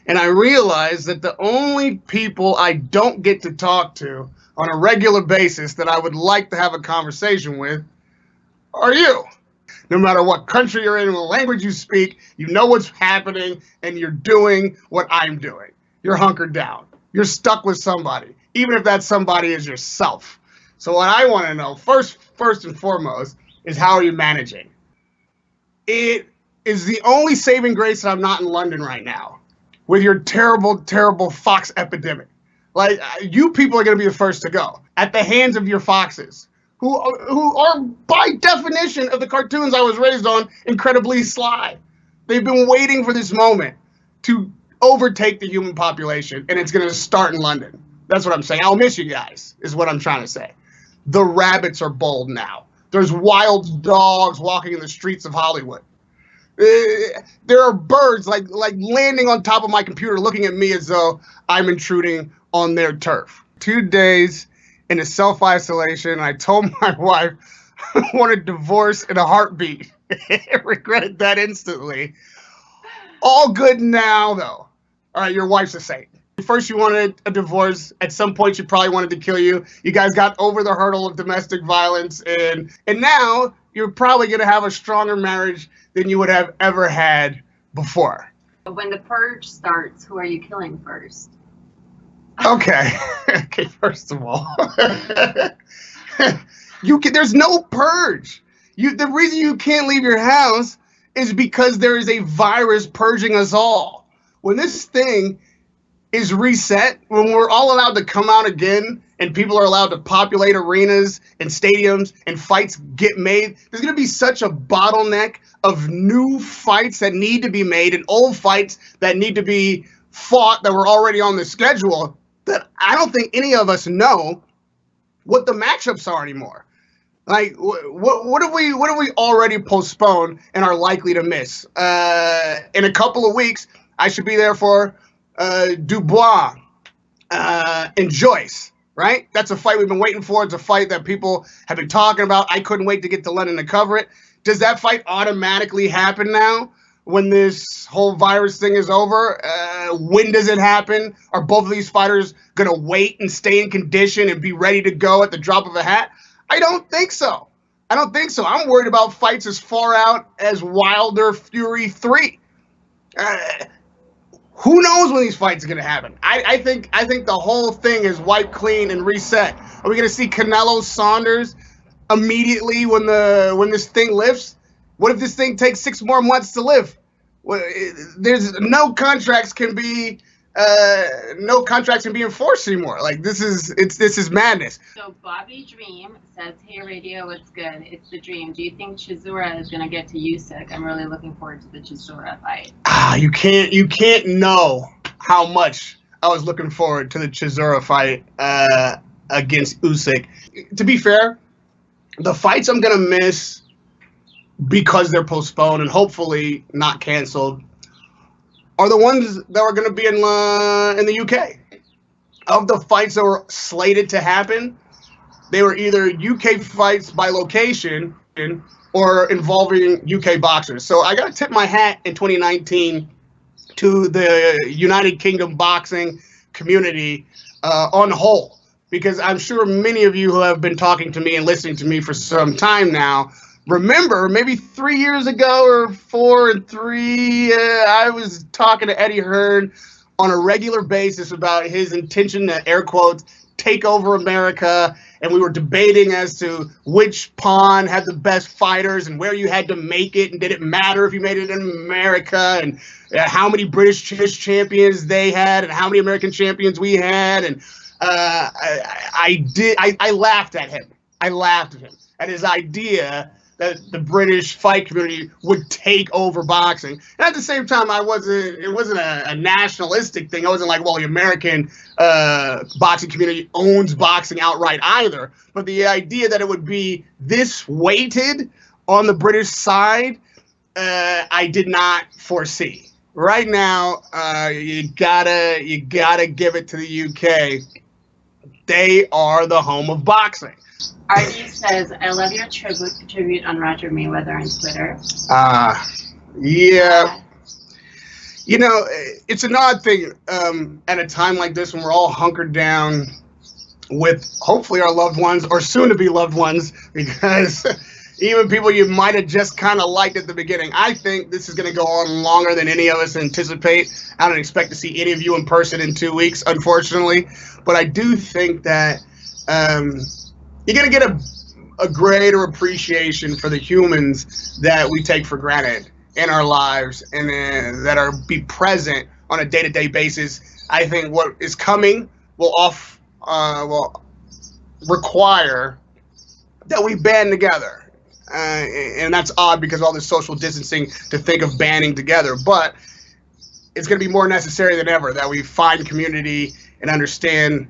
And I realized that the only people I don't get to talk to on a regular basis that I would like to have a conversation with are you. No matter what country you're in, what language you speak, you know what's happening, and you're doing what I'm doing. You're hunkered down. You're stuck with somebody, even if that somebody is yourself. So what I want to know, first and foremost, is how are you managing? It is the only saving grace that I'm not in London right now with your terrible, terrible fox epidemic. Like, you people are going to be the first to go at the hands of your foxes, who are, by definition of the cartoons I was raised on, incredibly sly. They've been waiting for this moment to overtake the human population, and it's going to start in London. That's what I'm saying. I'll miss you guys, is what I'm trying to say. The rabbits are bold now. There's wild dogs walking in the streets of Hollywood. There are birds like landing on top of my computer looking at me as though I'm intruding on their turf. 2 days into self-isolation, I told my wife I want a divorce in a heartbeat. I regretted that instantly. All good now, though. All right, your wife's a saint. First, you wanted a divorce. At some point, she probably wanted to kill you. You guys got over the hurdle of domestic violence, and now you're probably going to have a stronger marriage than you would have ever had before. When the purge starts, who are you killing first? Okay. Okay, first of all, there's no purge. The reason you can't leave your house is because there is a virus purging us all. When this thing is reset, when we're all allowed to come out again and people are allowed to populate arenas and stadiums and fights get made, there's going to be such a bottleneck of new fights that need to be made and old fights that need to be fought that were already on the schedule that I don't think any of us know what the matchups are anymore. Like, what have we already postponed and are likely to miss? In a couple of weeks, I should be there for Dubois and Joyce, right? That's a fight we've been waiting for. It's a fight that people have been talking about. I couldn't wait to get to London to cover it. Does that fight automatically happen now when this whole virus thing is over? When does it happen? Are both of these fighters going to wait and stay in condition and be ready to go at the drop of a hat? I don't think so. I'm worried about fights as far out as Wilder Fury 3. Who knows when these fights are going to happen? I think the whole thing is wiped clean and reset. Are we going to see Canelo Saunders immediately when this thing lifts? What if this thing takes 6 more months to lift? There's no contracts can be enforced anymore. Like, this is madness. So Bobby Dream says, "Hey Radio, what's good? It's the Dream. Do you think Chisora is gonna get to Usyk? I'm really looking forward to the Chisora fight." You can't know how much I was looking forward to the Chisora fight against Usyk. To be fair, the fights I'm gonna miss because they're postponed and hopefully not canceled are the ones that are going to be in the UK. Of the fights that were slated to happen, they were either UK fights by location or involving UK boxers. So I got to tip my hat in 2019 to the United Kingdom boxing community on the whole, because I'm sure many of you who have been talking to me and listening to me for some time now remember maybe 3 years ago or 4 and 3, I was talking to Eddie Hearn on a regular basis about his intention to, air quotes, take over America. And we were debating as to which pawn had the best fighters and where you had to make it. And did it matter if you made it in America, and how many British champions they had and how many American champions we had. And I laughed at him. I laughed at him, at his idea that the British fight community would take over boxing. And at the same time, it wasn't a nationalistic thing. I wasn't like, well, the American boxing community owns boxing outright either. But the idea that it would be this weighted on the British side, I did not foresee. Right now, you gotta give it to the UK. They are the home of boxing. Artie says, "I love your tribute on Roger Mayweather on Twitter." Yeah. You know, it's an odd thing at a time like this when we're all hunkered down with hopefully our loved ones or soon to be loved ones, because even people you might have just kind of liked at the beginning. I think this is going to go on longer than any of us anticipate. I don't expect to see any of you in person in 2 weeks, unfortunately. But I do think that you're going to get a greater appreciation for the humans that we take for granted in our lives and that are be present on a day-to-day basis. I think what is coming will require that we band together. And that's odd because of all this social distancing to think of banding together. But it's going to be more necessary than ever that we find community and understand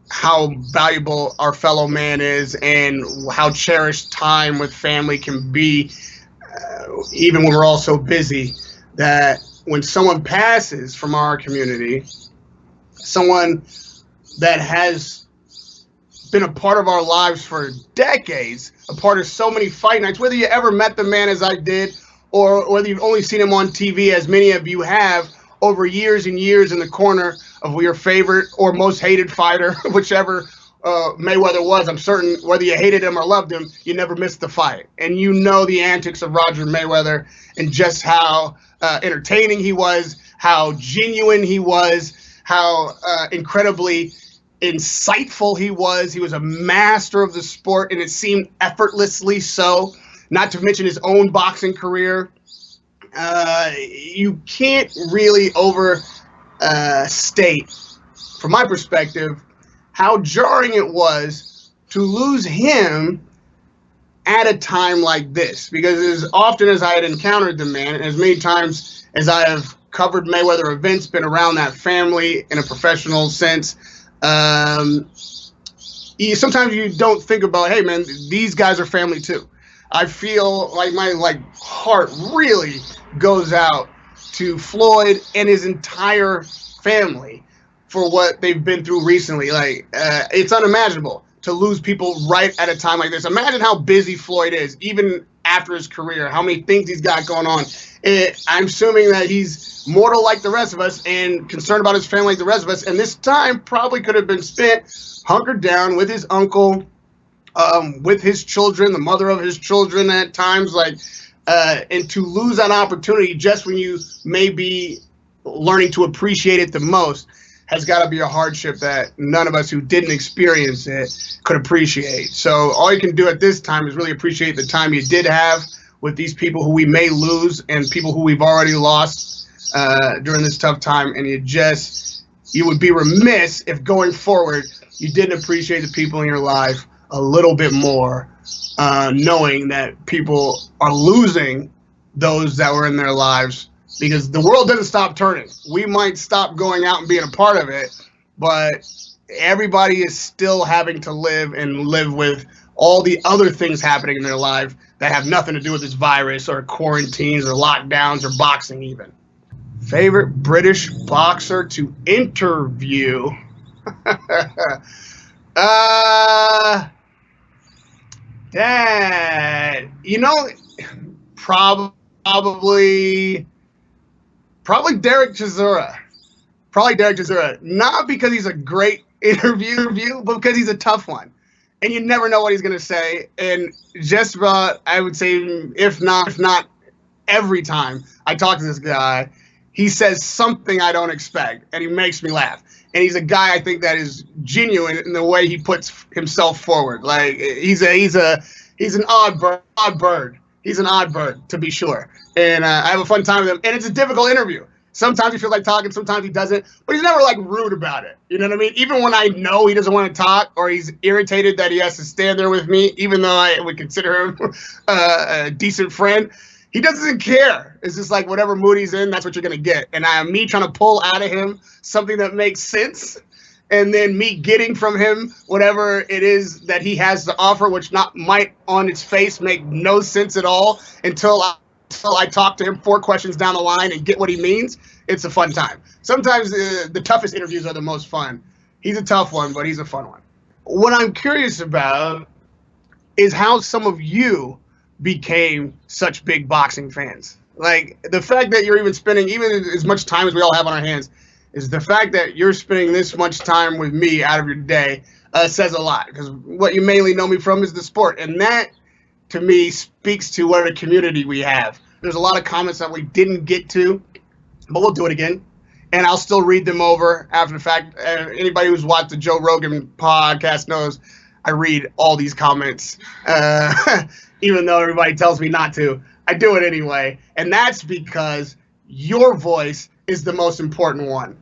how valuable our fellow man is and how cherished time with family can be, even when we're all so busy, that when someone passes from our community, someone that has been a part of our lives for decades, a part of so many fight nights, whether you ever met the man as I did, or whether you've only seen him on TV as many of you have over years and years in the corner of your favorite or most hated fighter, whichever Mayweather was. I'm certain whether you hated him or loved him, you never missed the fight. And you know the antics of Roger Mayweather and just how entertaining he was, how genuine he was, how incredibly insightful he was. He was a master of the sport, and it seemed effortlessly so, not to mention his own boxing career. You can't really overstate, from my perspective, how jarring it was to lose him at a time like this. Because as often as I had encountered the man, and as many times as I have covered Mayweather events, been around that family in a professional sense, sometimes you don't think about, hey man, these guys are family too. I feel like my heart really goes out to Floyd and his entire family for what they've been through recently. It's unimaginable to lose people right at a time like this. Imagine how busy Floyd is, even after his career, how many things he's got going on. I'm assuming that he's mortal like the rest of us and concerned about his family like the rest of us. And this time probably could have been spent hunkered down with his uncle, with his children, the mother of his children at times, and to lose that opportunity just when you may be learning to appreciate it the most has got to be a hardship that none of us who didn't experience it could appreciate. So all you can do at this time is really appreciate the time you did have with these people who we may lose and people who we've already lost during this tough time. And you would be remiss if going forward you didn't appreciate the people in your life a little bit more, knowing that people are losing those that were in their lives, because the world doesn't stop turning. We might stop going out and being a part of it, but everybody is still having to live with all the other things happening in their life that have nothing to do with this virus or quarantines or lockdowns or boxing even. Favorite British boxer to interview? Dad, probably Derek Chisora. Probably Derek Chisora. Not because he's a great interview, but because he's a tough one. And you never know what he's going to say. And just about, I would say, if not every time I talk to this guy, he says something I don't expect, and he makes me laugh. And he's a guy I think that is genuine in the way he puts himself forward. He's an odd bird. He's an odd bird, to be sure. And I have a fun time with him. And it's a difficult interview. Sometimes he feels like talking, sometimes he doesn't. But he's never rude about it. You know what I mean? Even when I know he doesn't want to talk or he's irritated that he has to stand there with me, even though I would consider him a decent friend, he doesn't care. It's just whatever mood he's in, that's what you're going to get. And me trying to pull out of him something that makes sense, and then me getting from him whatever it is that he has to offer, which might on its face make no sense at all until I talk to him 4 questions down the line and get what he means. It's a fun time. Sometimes the toughest interviews are the most fun. He's a tough one, but he's a fun one. What I'm curious about is how some of you became such big boxing fans. Like, the fact that you're even spending even as much time as we all have on our hands is the fact that you're spending this much time with me out of your day says a lot, because what you mainly know me from is the sport, and that to me speaks to what a community we have. There's a lot of comments that we didn't get to, but we'll do it again, and I'll still read them over after the fact. Anybody who's watched the Joe Rogan podcast knows I read all these comments, even though everybody tells me not to. I do it anyway, and that's because your voice is the most important one.